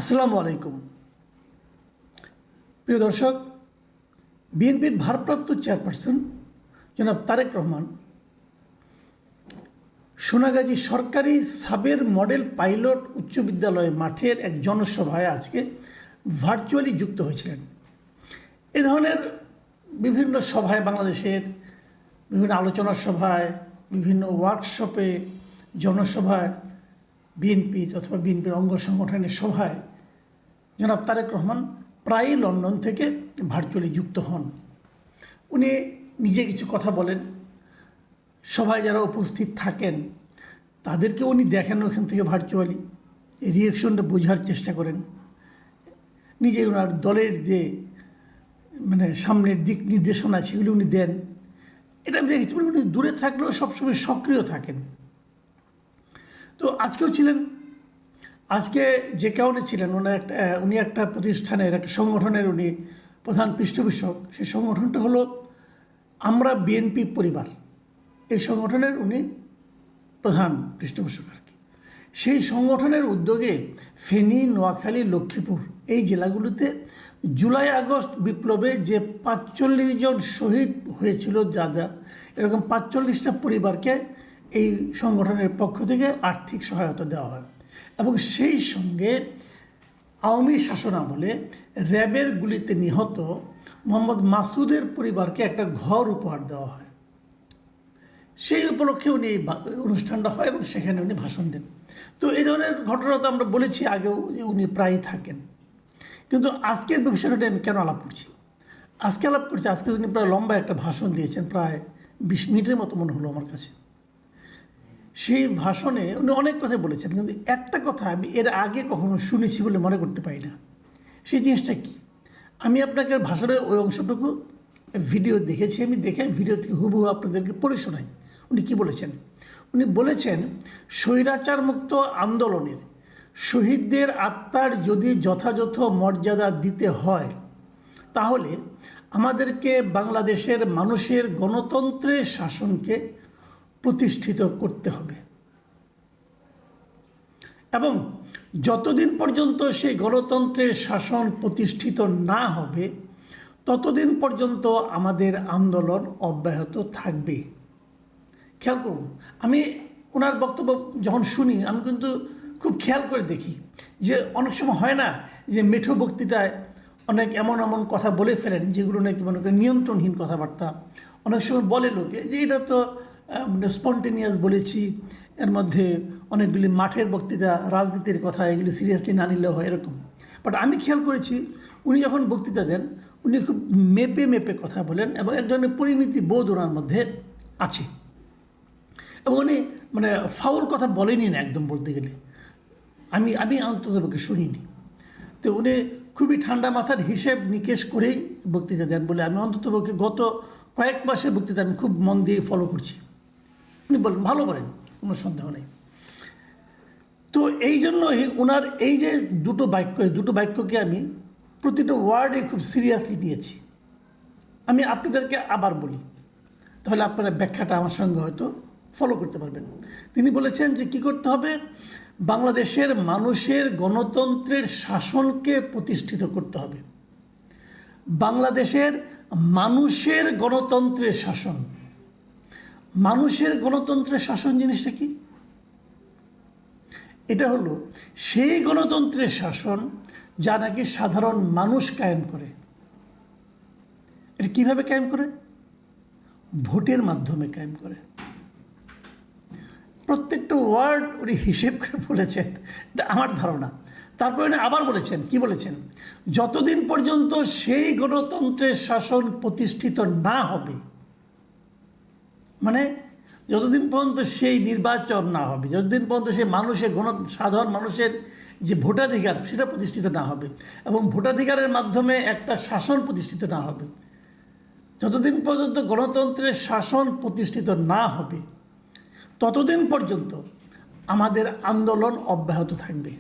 আসসালামু আলাইকুম। প্রিয় দর্শক, বিএনপির ভারপ্রাপ্ত চেয়ারপারসন জনাব তারেক রহমান সোনাগাজী সরকারি সাবের মডেল পাইলট উচ্চ বিদ্যালয় মাঠের এক জনসভায় আজকে ভার্চুয়ালি যুক্ত হয়েছিলেন। এ ধরনের বিভিন্ন সভায়, বাংলাদেশের বিভিন্ন আলোচনা সভায়, বিভিন্ন ওয়ার্কশপে, জনসভায়, বিএনপির অথবা বিএনপির অঙ্গ সংগঠনের সভায় জনাব তারেক রহমান প্রায়ই লন্ডন থেকে ভার্চুয়ালি যুক্ত হন। উনি নিজে কিছু কথা বলেন, সভায় যারা উপস্থিত থাকেন তাদেরকে উনি দেখেন ওখান থেকে ভার্চুয়ালি, এই রিয়েকশনটা বোঝার চেষ্টা করেন। নিজে ওনার দলের যে সামনের দিক নির্দেশনা সেগুলি উনি দেন। এটা আমি দেখেছি, উনি দূরে থাকলেও সবসময় সক্রিয় থাকেন। তো আজকেও ছিলেন। আজকে যে কারণে ছিলেন, উনি একটা প্রতিষ্ঠানের, একটা সংগঠনের উনি প্রধান পৃষ্ঠপোষক। সেই সংগঠনটা হলো আমরা বিএনপি পরিবার। এই সংগঠনের উনি প্রধান পৃষ্ঠপোষক আর কি। সেই সংগঠনের উদ্যোগে ফেনী, নোয়াখালী, লক্ষ্মীপুর এই জেলাগুলোতে জুলাই আগস্ট বিপ্লবে যে ৪৫ জন শহীদ হয়েছিল, যা এরকম ৪৫টা পরিবারকে এই সংগঠনের পক্ষ থেকে আর্থিক সহায়তা দেওয়া হয়। এবং সেই সঙ্গে আওয়ামী শাসনামলে র্যাবের গুলিতে নিহত মোহাম্মদ মাসুদের পরিবারকে একটা ঘর উপহার দেওয়া হয়। সেই উপলক্ষে উনি এই অনুষ্ঠানটা হয় এবং সেখানে উনি ভাষণ দেন। তো এই ধরনের ঘটনা তো আমরা বলেছি আগেও যে উনি প্রায়ই থাকেন। কিন্তু আজকের বিষয়টা আমি কেন আলাপ করছি? আজকে উনি প্রায় লম্বা একটা ভাষণ দিয়েছেন, প্রায় ২০ মিনিটের মতো মনে হলো আমার কাছে। সেই ভাষণে উনি অনেক কথা বলেছেন, কিন্তু একটা কথা আমি এর আগে কখনো শুনেছি বলে মনে করতে পারি না। সেই জিনিসটা কি, আমি আপনাকে ভাষণের ওই অংশটুকু ভিডিও দেখেছি। আমি দেখে ভিডিও থেকে হুবহু আপনাদেরকে পড়ে শোনাই। উনি কি বলেছেন? উনি বলেছেন, স্বৈরাচার মুক্ত আন্দোলনের শহীদদের আত্মার যদি যথাযথ মর্যাদা দিতে হয়, তাহলে আমাদেরকে বাংলাদেশের মানুষের গণতন্ত্রের শাসনকে প্রতিষ্ঠিত করতে হবে এবং যতদিন পর্যন্ত সেই গণতন্ত্রের শাসন প্রতিষ্ঠিত না হবে ততদিন পর্যন্ত আমাদের আন্দোলন অব্যাহত থাকবে। খেয়াল করুন, আমি ওনার বক্তব্য যখন শুনি আমি কিন্তু খুব খেয়াল করে দেখি যে অনেক সময় হয় না যে মেঠো বক্তৃতায় অনেক এমন কথা বলে ফেলেন যেগুলো নাকি মনে করেন নিয়ন্ত্রণহীন কথাবার্তা। অনেক সময় বলে লোকে যে এটা তো স্পন্টেনিয়াস বলেছি, এর মধ্যে অনেকগুলি মাঠের বক্তৃতা, রাজনীতির কথা, এগুলি সিরিয়াসলি না নিলেও হয়, এরকম। বাট আমি খেয়াল করেছি উনি যখন বক্তৃতা দেন উনি খুব মেপে কথা বলেন এবং এক ধরনের পরিমিতি বোধ ওনার মধ্যে আছে। এবং উনি ফাউল কথা বলেনি না একদম, বলতে গেলে আমি অন্ততপক্ষে শুনিনি। তো উনি খুবই ঠান্ডা মাথার হিসেব নিকেশ করেই বক্তৃতা দেন বলে আমি অন্ততপক্ষে গত কয়েক মাসের বক্তৃতা আমি খুব মন দিয়ে ফলো করছি। উনি বলেন, ভালো বলেন, কোনো সন্দেহ নেই। তো এই জন্যই ওনার এই যে দুটো বাক্যকে আমি প্রতিটা ওয়ার্ডে খুব সিরিয়াসলি নিয়েছি। আমি আপনাদেরকে আবার বলি, তাহলে আপনারা ব্যাখ্যাটা আমার সঙ্গে হয়তো ফলো করতে পারবেন। তিনি বলেছেন যে কী করতে হবে, বাংলাদেশের মানুষের গণতন্ত্রের শাসনকে প্রতিষ্ঠিত করতে হবে। বাংলাদেশের মানুষের গণতন্ত্রের শাসন। মানুষের গণতন্ত্রের শাসন জিনিসটা কি? এটা হলো সেই গণতন্ত্রের শাসন যা নাকি সাধারণ মানুষ কায়েম করে। এটা কীভাবে কায়েম করে? ভোটের মাধ্যমে কায়েম করে। প্রত্যেকটা ওয়ার্ড উনি হিসেব করে বলেছেন, এটা আমার ধারণা। তারপরে উনি আবার বলেছেন, কি বলেছেন? যতদিন পর্যন্ত সেই গণতন্ত্রের শাসন প্রতিষ্ঠিত না হবে, যতদিন পর্যন্ত সেই নির্বাচন না হবে, যতদিন পর্যন্ত সেই সাধারণ মানুষের যে ভোটাধিকার সেটা প্রতিষ্ঠিত না হবে এবং ভোটাধিকারের মাধ্যমে একটা শাসন প্রতিষ্ঠিত না হবে, যতদিন পর্যন্ত গণতন্ত্রের শাসন প্রতিষ্ঠিত না হবে ততদিন পর্যন্ত আমাদের আন্দোলন অব্যাহত থাকবে।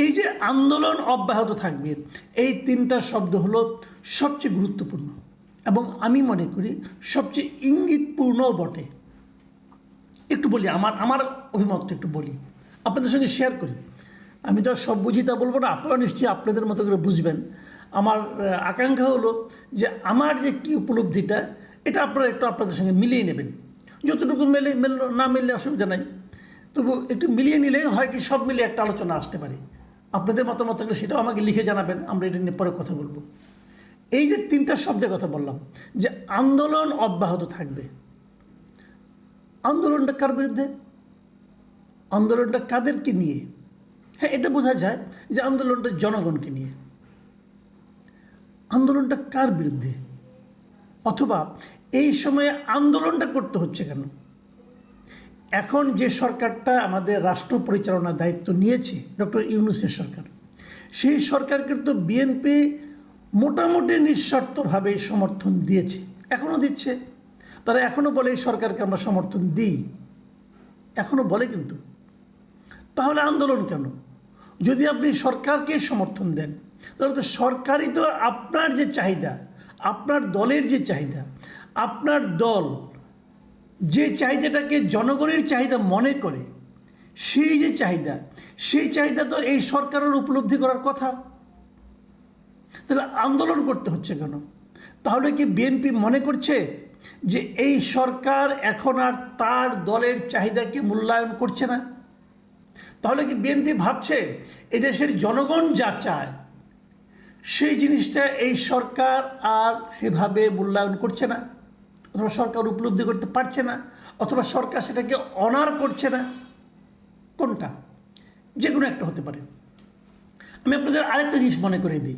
এই যে আন্দোলন অব্যাহত থাকবে, এই তিনটা শব্দ হলো সবচেয়ে গুরুত্বপূর্ণ এবং আমি মনে করি সবচেয়ে ইঙ্গিতপূর্ণও বটে। একটু বলি, আমার অভিমতটা একটু বলি, আপনাদের সঙ্গে শেয়ার করি। আমি তো আর সব বুঝি তা বলবো না, আপনারা নিশ্চয়ই আপনাদের মতো করে বুঝবেন। আমার আকাঙ্ক্ষা হলো যে আমার যে কী উপলব্ধিটা এটা আপনারা একটু আপনাদের সঙ্গে মিলিয়ে নেবেন। যতটুকু মেললো না মিললে অসুবিধা নাই, তবু একটু মিলিয়ে নিলে হয় কি সব মিলিয়ে একটা আলোচনা আসতে পারে। আপনাদের মতামত থাকলে সেটাও আমাকে লিখে জানাবেন, আমরা এটা নিয়ে পরে কথা বলবো। এই যে তিনটা শব্দের কথা বললাম যে আন্দোলন অব্যাহত থাকবে, আন্দোলনটা কার বিরুদ্ধে, আন্দোলনটা কাদেরকে নিয়ে? হ্যাঁ, এটা বোঝা যায় যে আন্দোলনটা জনগণকে নিয়ে। আন্দোলনটা কার বিরুদ্ধে, অথবা এই সময়ে আন্দোলনটা করতে হচ্ছে কেন? এখন যে সরকারটা আমাদের রাষ্ট্র পরিচালনার দায়িত্ব নিয়েছে, ডক্টর ইউনূসের সরকার, সেই সরকারকে তো বিএনপি মোটামুটি নিঃশর্তভাবে সমর্থন দিয়েছে, এখনও দিচ্ছে। তারা এখনও বলে এই সরকারকে আমরা সমর্থন দিই, এখনও বলে। কিন্তু তাহলে আন্দোলন কেন? যদি আপনি সরকারকে সমর্থন দেন, তাহলে তো সরকারই তো আপনার যে চাহিদা, আপনার দলের যে চাহিদা, আপনার দল যে চাহিদাটাকে জনগণের চাহিদা মনে করে, সেই যে চাহিদা, সেই চাহিদা তো এই সরকারের উপলব্ধি করার কথা। তাহলে আন্দোলন করতে হচ্ছে কেন? তাহলে কি বিএনপি মনে করছে যে এই সরকার এখন আর তার দলের চাহিদাকে মূল্যায়ন করছে না? তাহলে কি বিএনপি ভাবছে এদেশের জনগণ যা চায় সেই জিনিসটা এই সরকার আর সেভাবে মূল্যায়ন করছে না, অথবা সরকার উপলব্ধি করতে পারছে না, অথবা সরকার সেটাকে অনার করছে না? কোনটা? যে কোনো একটা হতে পারে। আমি আপনাদের আরেকটা জিনিস মনে করে দিই।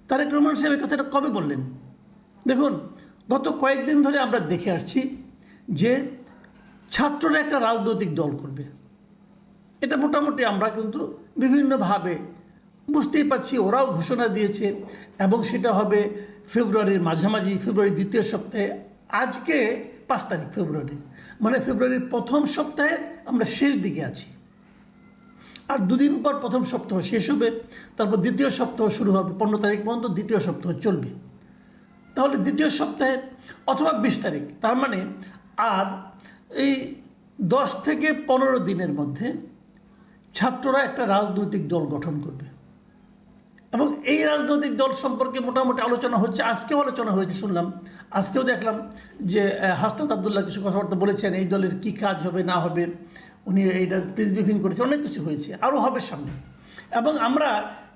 তারেক রহমান সাহেব এই কথাটা কবে বললেন? দেখুন, গত কয়েকদিন ধরে আমরা দেখে আসছি যে ছাত্ররা একটা রাজনৈতিক দল করবে। এটা মোটামুটি আমরা কিন্তু বিভিন্নভাবে বুঝতেই পারছি, ওরাও ঘোষণা দিয়েছে, এবং সেটা হবে ফেব্রুয়ারির মাঝামাঝি, ফেব্রুয়ারির দ্বিতীয় সপ্তাহে। আজকে 5 তারিখ ফেব্রুয়ারি, মানে ফেব্রুয়ারির প্রথম সপ্তাহে আমরা শেষ দিকে আছি। আর দুদিন পর প্রথম সপ্তাহ শেষ হবে, তারপর দ্বিতীয় সপ্তাহ শুরু হবে, 15 তারিখ পর্যন্ত দ্বিতীয় সপ্তাহ চলবে। তাহলে দ্বিতীয় সপ্তাহে অথবা 20 তারিখ, তার মানে আর এই 10 থেকে 15 দিনের মধ্যে ছাত্ররা একটা রাজনৈতিক দল গঠন করবে। এবং এই রাজনৈতিক দল সম্পর্কে মোটামুটি আলোচনা হচ্ছে, আজকেও আলোচনা হয়েছে শুনলাম, আজকেও দেখলাম যে হাসনাত আবদুল্লাহ কিছু কথাবার্তা বলেছেন, এই দলের কী কাজ হবে না হবে, উনি এইটা প্রেস ব্রিফিং করেছে, অনেক কিছু হয়েছে, আরও হবে সামনে। এবং আমরা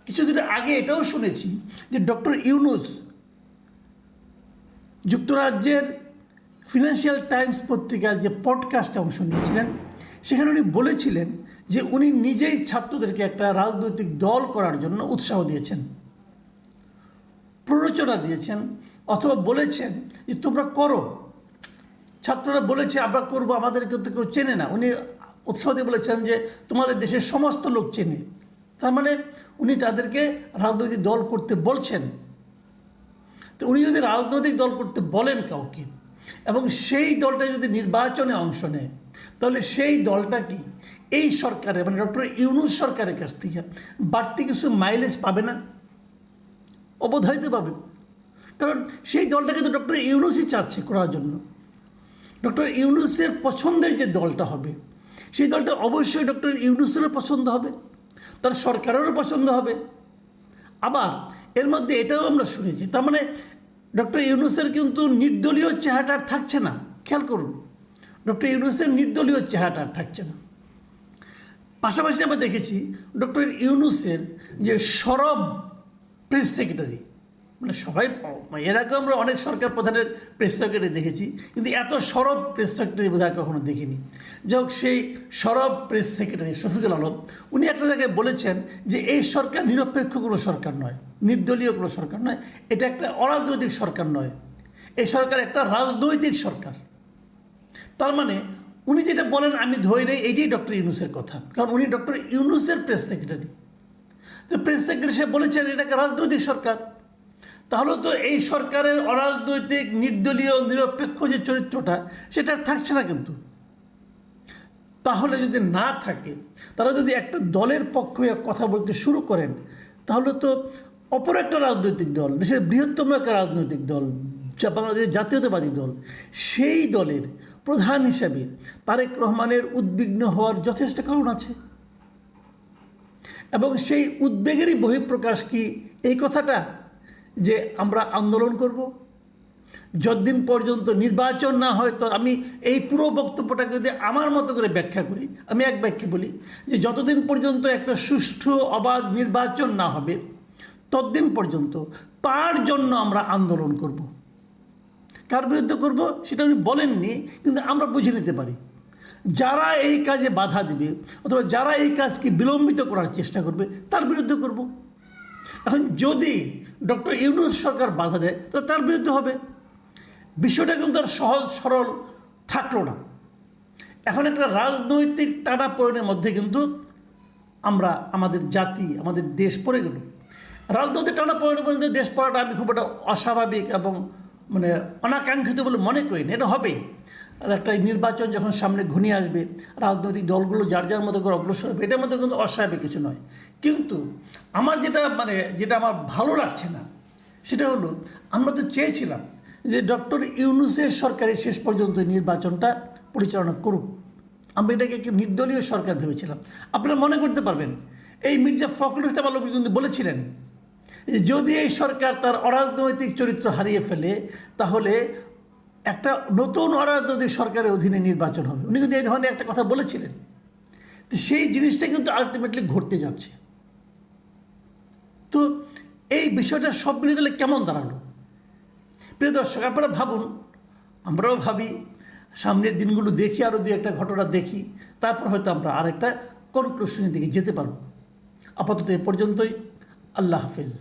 কিছুদিন আগে এটাও শুনেছি যে ডক্টর ইউনূস যুক্তরাজ্যের ফিনান্সিয়াল টাইমস পত্রিকার যে পডকাস্টে অংশ নিয়েছিলেন, সেখানে উনি বলেছিলেন যে উনি নিজেই ছাত্রদেরকে একটা রাজনৈতিক দল করার জন্য উৎসাহ দিয়েছেন, প্ররোচনা দিয়েছেন, অথবা বলেছেন যে তোমরা করো। ছাত্ররা বলেছে আমরা করব, আমাদেরকে তো কেউ চেনে না। উনি উৎসাহ দিয়ে বলেছেন যে তোমাদের দেশের সমস্ত লোক চেনে। তার মানে উনি তাদেরকে রাজনৈতিক দল করতে বলছেন। তো উনি যদি রাজনৈতিক দল করতে বলেন কাউকে, এবং সেই দলটা যদি নির্বাচনে অংশ নেয়, তাহলে সেই দলটা কি এই সরকারের, মানে ডক্টর ইউনূস সরকারের কাছ থেকে বাড়তি কিছু মাইলেজ পাবে না? অবধারিত পাবে। কারণ সেই দলটাকে তো ডক্টর ইউনূসই চাচ্ছে করার জন্য। ডক্টর ইউনূসের পছন্দের যে দলটা হবে, সেই দলটা অবশ্যই ডক্টর ইউনূসেরও পছন্দ হবে, তার সরকারেরও পছন্দ হবে। আবার এর মধ্যে এটাও আমরা শুনেছি, তার মানে ডক্টর ইউনূসের কিন্তু নির্দলীয় চেহারাটা আর থাকছে না। খেয়াল করুন, ডক্টর ইউনূসের নির্দলীয় চেহারাটা আর থাকছে না। পাশাপাশি আমরা দেখেছি ডক্টর ইউনূসের যে সরব প্রেস সেক্রেটারি, মানে সবাই, এর আগে আমরা অনেক সরকার প্রধানের প্রেস সেক্রেটারি দেখেছি, কিন্তু এত সরব প্রেস সেক্রেটারি বোধহয় কখনো দেখিনি। যাই হোক, সেই সরব প্রেস সেক্রেটারি শফিকুল আলম, উনি একটা জায়গায় বলেছেন যে এই সরকার নিরপেক্ষ কোনো সরকার নয়, নির্দলীয় কোনো সরকার নয়, এটা একটা অরাজনৈতিক সরকার নয়, এই সরকার একটা রাজনৈতিক সরকার। তার মানে উনি যেটা বলেন আমি ধরে নেই এইটাই ডক্টর ইউনূসের কথা, কারণ উনি ডক্টর ইউনূসের প্রেস সেক্রেটারি। তো প্রেস সেক্রেটারি সে বলেছেন এটা একটা রাজনৈতিক সরকার, তাহলে তো এই সরকারের অরাজনৈতিক নির্দলীয় নিরপেক্ষ যে চরিত্রটা সেটা থাকছে না। কিন্তু তাহলে যদি না থাকে, তারা যদি একটা দলের পক্ষে কথা বলতে শুরু করেন, তাহলে তো অপর একটা রাজনৈতিক দল, দেশের বৃহত্তম একটা রাজনৈতিক দল, যা বাংলাদেশের জাতীয়তাবাদী দল, সেই দলের প্রধান হিসাবে তারেক রহমানের উদ্বিগ্ন হওয়ার যথেষ্ট কারণ আছে। এবং সেই উদ্বেগেরই বহিঃপ্রকাশ কি এই কথাটা যে আমরা আন্দোলন করব যতদিন পর্যন্ত নির্বাচন না হয়। তো আমি এই পুরো বক্তব্যটাকে যদি আমার মতো করে ব্যাখ্যা করি, আমি এক বাক্যে বলি যে যতদিন পর্যন্ত একটা সুষ্ঠু অবাধ নির্বাচন না হবে ততদিন পর্যন্ত তার জন্য আমরা আন্দোলন করব। কার বিরুদ্ধে করব সেটা উনি বলেননি, কিন্তু আমরা বুঝে নিতে পারি যারা এই কাজে বাধা দিবে অথবা যারা এই কাজকে বিলম্বিত করার চেষ্টা করবে তার বিরুদ্ধে করব। এখন যদি ডক্টর ইউনূস সরকার বাধা দেয় তাহলে তার বিরুদ্ধে হবে। বিষয়টা কিন্তু আর সহজ সরল থাকলো না। এখন একটা রাজনৈতিক টানাপোড়েনের মধ্যে কিন্তু আমরা আমাদের জাতি আমাদের দেশ পড়ে গেল। রাজনৈতিক টানাপোড়েনের মধ্যে দেশ পড়াটা আমি খুব একটা অস্বাভাবিক এবং মানে অনাকাঙ্ক্ষিত বলে মনে করি না, এটা হবেই। আর একটা নির্বাচন যখন সামনে ঘনিয়ে আসবে, রাজনৈতিক দলগুলো যার যার মতো করে অগ্রসর হবে, এটার মধ্যে কিন্তু অস্বাভাবিক কিছু নয়। কিন্তু আমার যেটা আমার ভালো লাগছে না সেটা হলো, আমরা তো চেয়েছিলাম যে ডক্টর ইউনূসের সরকারের শেষ পর্যন্ত নির্বাচনটা পরিচালনা করুক। আমরা এটাকে একটি নির্দলীয় সরকার ভেবেছিলাম। আপনারা মনে করতে পারবেন এই মির্জা ফখরুল ইসলাম আলমগীর কিন্তু বলেছিলেন যে যদি এই সরকার তার অরাজনৈতিক চরিত্র হারিয়ে ফেলে তাহলে একটা নতুন অরাজনৈতিক সরকারের অধীনে নির্বাচন হবে। উনি কিন্তু এই ধরনের একটা কথা বলেছিলেন। তো সেই জিনিসটা কিন্তু আলটিমেটলি ঘটতে যাচ্ছে। তো এই বিষয়টা সব মিলিয়ে তাহলে কেমন দাঁড়ালো? প্রিয় দর্শক, আপনারা ভাবুন, আমরাও ভাবি, সামনের দিনগুলো দেখি, আরও দু একটা ঘটনা দেখি, তারপর হয়তো আমরা আরেকটা কনক্লুশনের দিকে যেতে পারব। আপাতত এ পর্যন্তই। আল্লাহ হাফেজ।